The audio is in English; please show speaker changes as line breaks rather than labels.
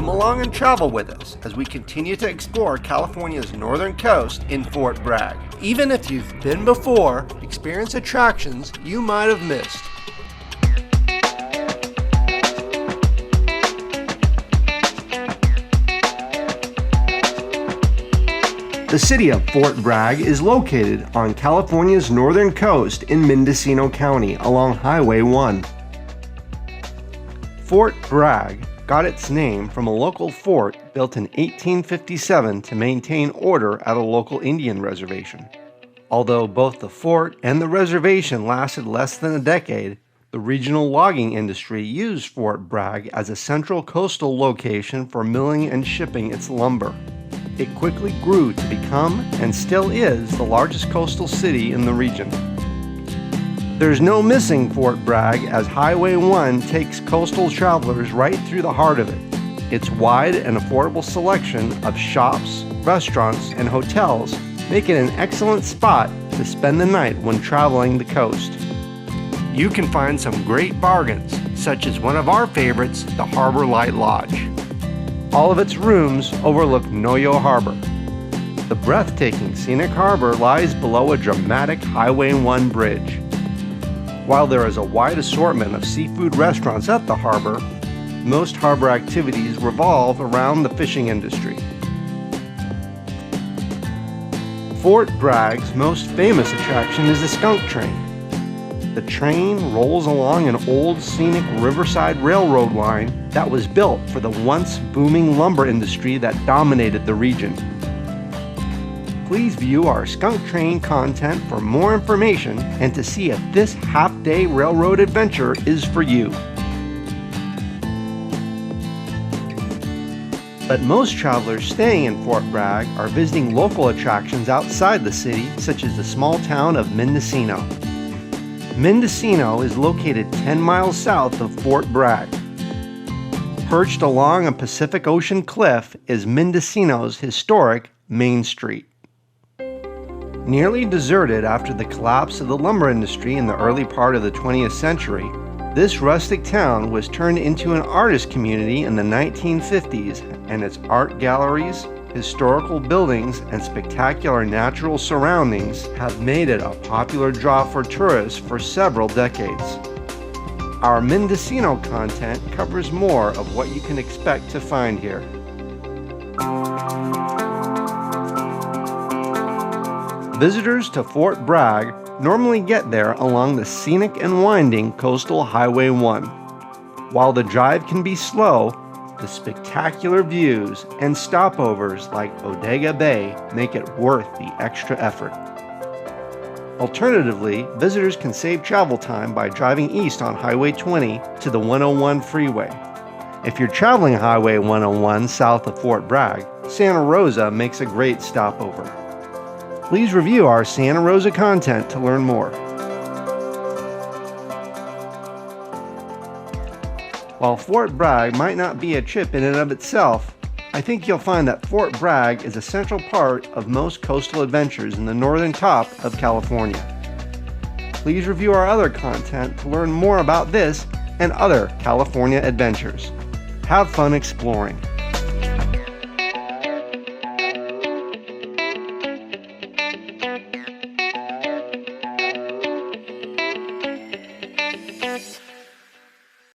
Come along and travel with us as we continue to explore California's northern coast in Fort Bragg. Even if you've been before, experience attractions you might have missed. The city of Fort Bragg is located on California's northern coast in Mendocino County along Highway 1. Fort Bragg got its name from a local fort built in 1857 to maintain order at a local Indian reservation. Although both the fort and the reservation lasted less than a decade, the regional logging industry used Fort Bragg as a central coastal location for milling and shipping its lumber. It quickly grew to become, and still is, the largest coastal city in the region. There's no missing Fort Bragg, as Highway 1 takes coastal travelers right through the heart of it. Its wide and affordable selection of shops, restaurants, and hotels make it an excellent spot to spend the night when traveling the coast. You can find some great bargains, such as one of our favorites, the Harbor Light Lodge. All of its rooms overlook Noyo Harbor. The breathtaking scenic harbor lies below a dramatic Highway 1 bridge. While there is a wide assortment of seafood restaurants at the harbor, most harbor activities revolve around the fishing industry. Fort Bragg's most famous attraction is the Skunk Train. The train rolls along an old scenic riverside railroad line that was built for the once booming lumber industry that dominated the region. Please view our Skunk Train content for more information and to see if this half-day railroad adventure is for you. But most travelers staying in Fort Bragg are visiting local attractions outside the city, such as the small town of Mendocino. Mendocino is located 10 miles south of Fort Bragg. Perched along a Pacific Ocean cliff is Mendocino's historic Main Street. Nearly deserted after the collapse of the lumber industry in the early part of the 20th century, this rustic town was turned into an artist community in the 1950s, and its art galleries, historical buildings, and spectacular natural surroundings have made it a popular draw for tourists for several decades. Our Mendocino content covers more of what you can expect to find here. Visitors to Fort Bragg normally get there along the scenic and winding coastal Highway 1. While the drive can be slow, the spectacular views and stopovers like Bodega Bay make it worth the extra effort. Alternatively, visitors can save travel time by driving east on Highway 20 to the 101 freeway. If you're traveling Highway 101 south of Fort Bragg, Santa Rosa makes a great stopover. Please review our Santa Rosa content to learn more. While Fort Bragg might not be a trip in and of itself, I think you'll find that Fort Bragg is a central part of most coastal adventures in the northern top of California. Please review our other content to learn more about this and other California adventures. Have fun exploring.